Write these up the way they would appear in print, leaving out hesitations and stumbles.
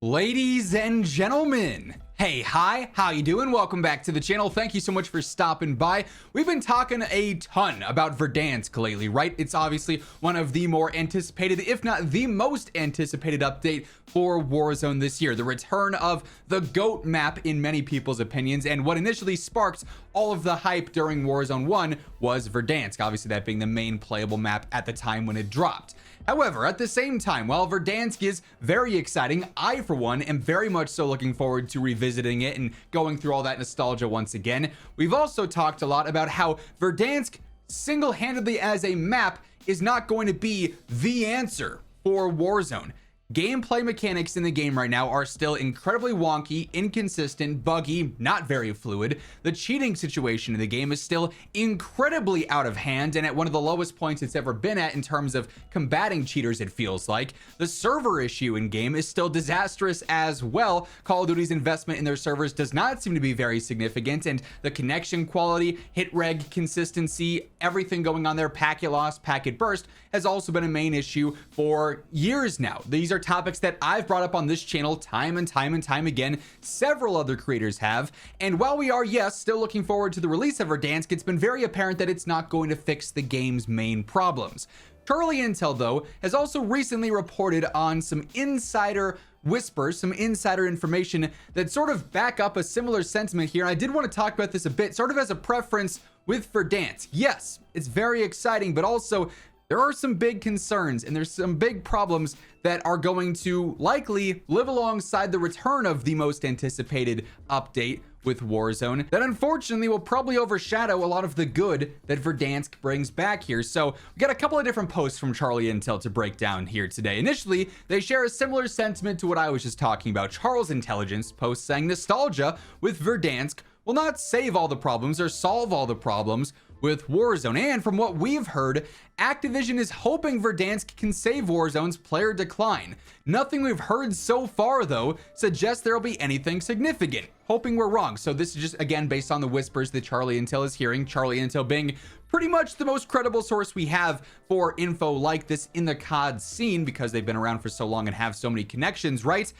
Ladies and gentlemen, hey, hi, how you doing? Welcome back to the channel. Thank you so much for stopping by. We've been talking a ton about Verdansk lately, right? It's obviously one of the more anticipated, if not the most anticipated update for Warzone this year. The return of the GOAT map in many people's opinions, and what initially sparked all of the hype during Warzone 1 was Verdansk, obviously that being the main playable map at the time when it dropped. However, at the same time, while Verdansk is very exciting, I, for one, am very much so looking forward to revisiting it and going through all that nostalgia once again. We've also talked a lot about how Verdansk, single-handedly as a map, is not going to be the answer for Warzone. Gameplay mechanics in the game right now are still incredibly wonky, inconsistent, buggy, not very fluid. The cheating situation in the game is still incredibly out of hand and at one of the lowest points it's ever been at in terms of combating cheaters, it feels like. The server issue in game is still disastrous as well. Call of Duty's investment in their servers does not seem to be very significant, and the connection quality, hit reg consistency, everything going on there, packet loss, packet burst, has also been a main issue for years now. These are topics that I've brought up on this channel time and time again. Several other creators have, and while we are, yes, still looking forward to the release of Verdansk, it's been very apparent that it's not going to fix the game's main problems. Charlie Intel, though, has also recently reported on some insider whispers, some insider information that sort of back up a similar sentiment here. And I did want to talk about this a bit, sort of as a preference with Verdansk. Yes, it's very exciting, but also there are some big concerns and there's some big problems that are going to likely live alongside the return of the most anticipated update with Warzone that unfortunately will probably overshadow a lot of the good that Verdansk brings back here. So we got a couple of different posts from Charlie Intel to break down here today. Initially, they share a similar sentiment to what I was just talking about. Charles Intelligence posts saying nostalgia with Verdansk will not save all the problems or solve all the problems with Warzone. And from what we've heard, Activision is hoping Verdansk can save Warzone's player decline. Nothing we've heard so far, though, suggests there'll be anything significant. Hoping we're wrong. So this is just, again, based on the whispers that Charlie Intel is hearing. Charlie Intel being pretty much the most credible source we have for info like this in the COD scene, because they've been around for so long and have so many connections, right?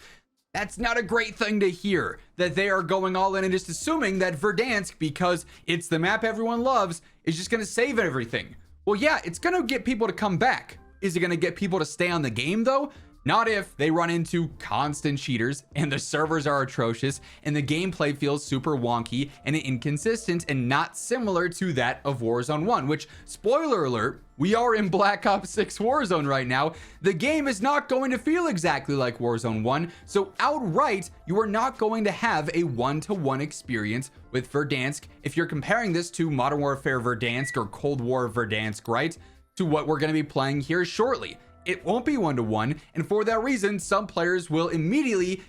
That's not a great thing to hear, that they are going all in and just assuming that Verdansk, because it's the map everyone loves, is just going to save everything. Well, yeah, it's going to get people to come back. Is it going to get people to stay on the game, though? Not if they run into constant cheaters and the servers are atrocious and the gameplay feels super wonky and inconsistent and not similar to that of Warzone 1, which, spoiler alert, we are in Black Ops 6 Warzone right now. The game is not going to feel exactly like Warzone 1, so outright, you are not going to have a one-to-one experience with Verdansk if you're comparing this to Modern Warfare Verdansk or Cold War Verdansk, right? To what we're going to be playing here shortly. It won't be one-to-one, and for that reason, some players will immediately,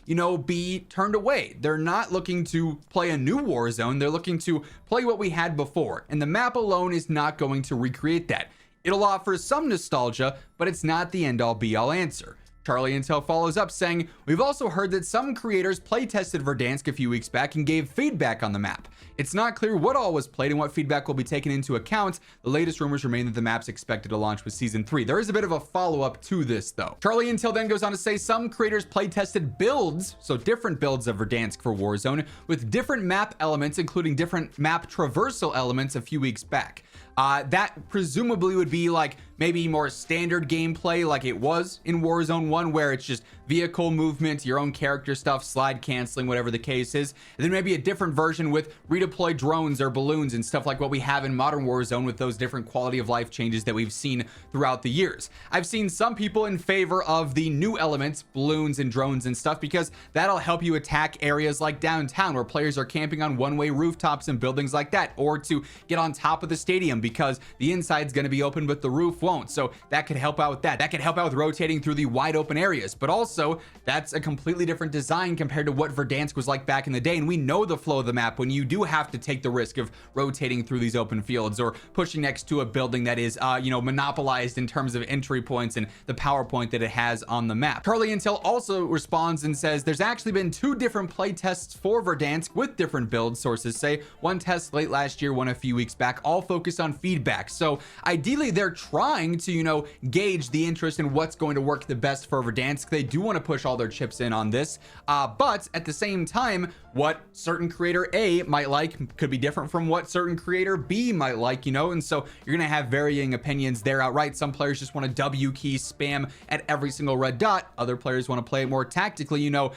be turned away. They're not looking to play a new Warzone, they're looking to play what we had before, and the map alone is not going to recreate that. It'll offer some nostalgia, but it's not the end-all be-all answer. Charlie Intel follows up saying, we've also heard that some creators playtested Verdansk a few weeks back and gave feedback on the map. It's not clear what all was played and what feedback will be taken into account. The latest rumors remain that the map's expected to launch with Season 3. There is a bit of a follow-up to this, though. Charlie Intel then goes on to say some creators playtested builds, so different builds of Verdansk for Warzone, with different map elements, including different map traversal elements a few weeks back. That presumably would be like maybe more standard gameplay like it was in Warzone 1, where it's just vehicle movement, your own character stuff, slide canceling, whatever the case is. And then maybe a different version with redeploy drones or balloons and stuff like what we have in Modern Warzone with those different quality of life changes that we've seen throughout the years. I've seen some people in favor of the new elements, balloons and drones and stuff, because that'll help you attack areas like downtown where players are camping on one-way rooftops and buildings like that, or to get on top of the stadium because the inside's going to be open but the roof won't. So that could help out with that. That could help out with rotating through the wide open areas, but also that's a completely different design compared to what Verdansk was like back in the day. And we know the flow of the map when you do have to take the risk of rotating through these open fields or pushing next to a building that is monopolized in terms of entry points and the power point that it has on the map. Charlie Intel also responds and says there's actually been 2 different play tests for Verdansk with different builds, sources say. One test late last year, one a few weeks back, all focused on feedback. So ideally they're trying to gauge the interest in what's going to work the best for Verdansk. They do want to push all their chips in on this. But at the same time, what certain creator A might like could be different from what certain creator B might like, you know, and so you're going to have varying opinions there outright. Some players just want to W key spam at every single red dot. Other players want to play it more tactically, you know.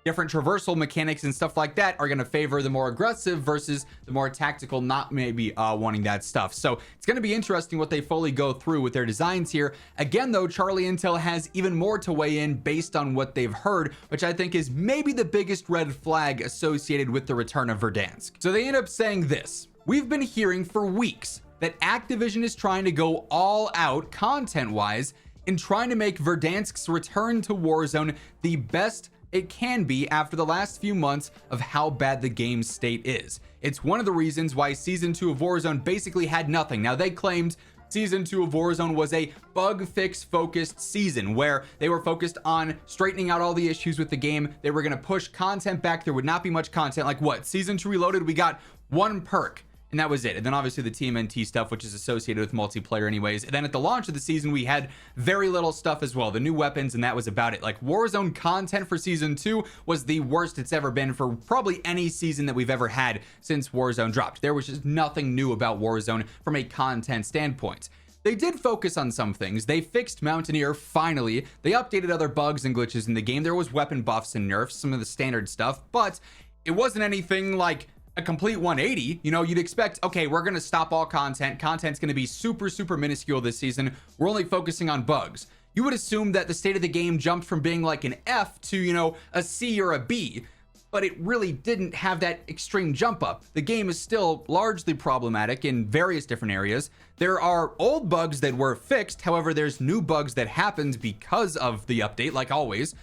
Different traversal mechanics and stuff like that are going to favor the more aggressive versus the more tactical, not maybe wanting that stuff. So it's going to be interesting what they fully go through with their designs here. Again, though, Charlie Intel has even more to weigh in based on what they've heard, which I think is maybe the biggest red flag associated with the return of Verdansk. So they end up saying this: we've been hearing for weeks that Activision is trying to go all out content-wise in trying to make Verdansk's return to Warzone the best it can be after the last few months of how bad the game's state is. It's one of the reasons why Season 2 of Warzone basically had nothing. Now, they claimed Season 2 of Warzone was a bug fix focused season where they were focused on straightening out all the issues with the game. They were going to push content back. There would not be much content. Like what? Season 2 Reloaded, we got one perk. And that was it. And then obviously the TMNT stuff, which is associated with multiplayer anyways. And then at the launch of the season, we had very little stuff as well. The new weapons, and that was about it. Like Warzone content for Season 2 was the worst it's ever been for probably any season that we've ever had since Warzone dropped. There was just nothing new about Warzone from a content standpoint. They did focus on some things. They fixed Mountaineer, finally. They updated other bugs and glitches in the game. There was weapon buffs and nerfs, some of the standard stuff, but it wasn't anything like a complete 180. You know, you'd expect, okay, we're going to stop all content's going to be super minuscule this season, we're only focusing on bugs. You would assume that the state of the game jumped from being like an F to, you know, a C or a B, but it really didn't have that extreme jump up. The game is still largely problematic in various different areas. There are old bugs that were fixed. However, there's new bugs that happened because of the update, like always.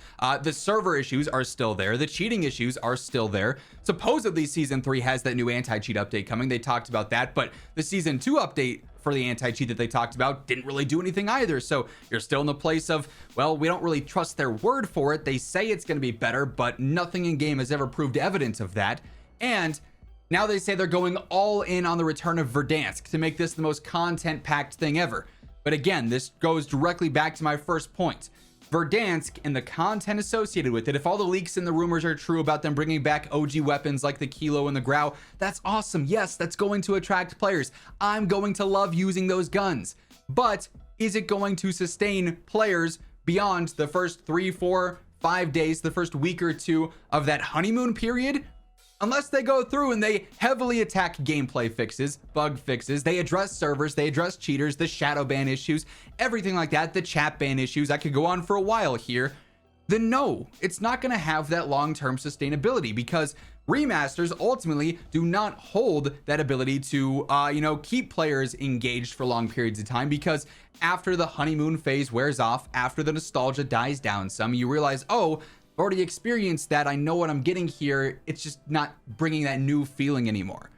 The server issues are still there. The cheating issues are still there. Supposedly Season 3 has that new anti-cheat update coming. They talked about that, but the Season 2 update for the anti-cheat that they talked about didn't really do anything either. So you're still in the place of, well, we don't really trust their word for it. They say it's going to be better, but nothing in game has ever proved evidence of that. And now they say they're going all in on the return of Verdansk to make this the most content-packed thing ever. But again, this goes directly back to my first point. Verdansk and the content associated with it, if all the leaks and the rumors are true about them bringing back OG weapons like the Kilo and the Grau, that's awesome. Yes, that's going to attract players. I'm going to love using those guns. But is it going to sustain players beyond the first 3, 4, 5 days, the first week or two of that honeymoon period? Unless they go through and they heavily attack gameplay fixes, bug fixes, they address servers, they address cheaters, the shadow ban issues, everything like that, the chat ban issues, I could go on for a while here, then no, it's not going to have that long-term sustainability, because remasters ultimately do not hold that ability to, you know, keep players engaged for long periods of time, because after the honeymoon phase wears off, after the nostalgia dies down some, you realize, oh, I've already experienced that. I know what I'm getting here. It's just not bringing that new feeling anymore.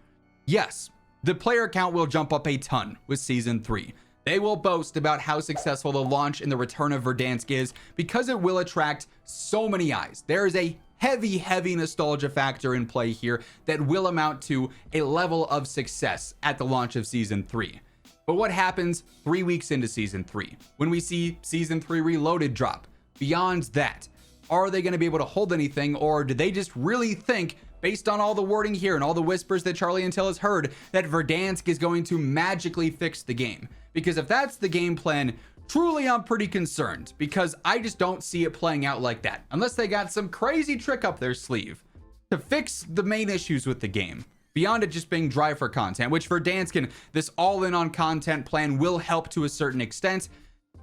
Yes, the player count will jump up a ton with Season 3. They will boast about how successful the launch and the return of Verdansk is because it will attract so many eyes. There is a heavy nostalgia factor in play here that will amount to a level of success at the launch of Season 3. But what happens 3 weeks into Season 3 when we see Season 3 Reloaded drop? Beyond that, are they going to be able to hold anything, or do they just really think, based on all the wording here and all the whispers that Charlie Intel has heard, that Verdansk is going to magically fix the game? Because if that's the game plan, truly I'm pretty concerned, because I just don't see it playing out like that, unless they got some crazy trick up their sleeve to fix the main issues with the game, beyond it just being dry for content, which Verdansk and this all-in on content plan will help to a certain extent.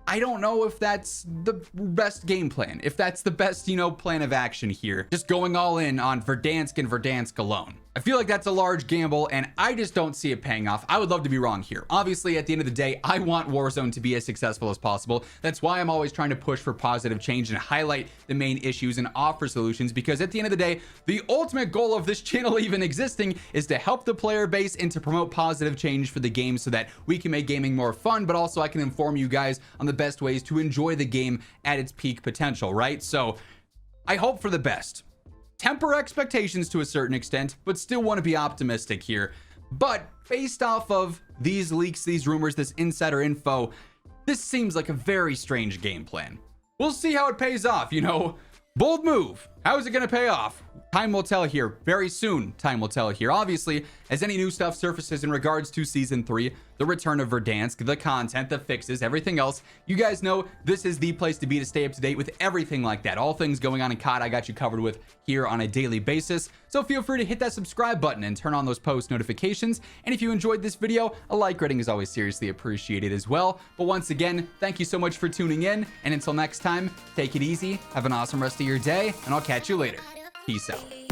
I don't know if that's the best game plan, if that's the best, you know, plan of action here. Just going all in on Verdansk and Verdansk alone. I feel like that's a large gamble, and I just don't see it paying off. I would love to be wrong here. Obviously, at the end of the day, I want Warzone to be as successful as possible. That's why I'm always trying to push for positive change and highlight the main issues and offer solutions, because at the end of the day, the ultimate goal of this channel even existing is to help the player base and to promote positive change for the game so that we can make gaming more fun, but also I can inform you guys on the best ways to enjoy the game at its peak potential, right? So I hope for the best. Temper expectations to a certain extent, but still want to be optimistic here. But based off of these leaks, these rumors, this insider info, this seems like a very strange game plan. we'll see how it pays off, you know. Bold move. How is it going to pay off? Time will tell here. Very soon, time will tell here. Obviously, as any new stuff surfaces in regards to Season 3, the return of Verdansk, the content, the fixes, everything else, you guys know this is the place to be to stay up to date with everything like that. All things going on in COD, I got you covered with here on a daily basis. So feel free to hit that subscribe button and turn on those post notifications. And if you enjoyed this video, a like rating is always seriously appreciated as well. But once again, thank you so much for tuning in. And until next time, take it easy, have an awesome rest of your day, and I'll catch you later. Peace out.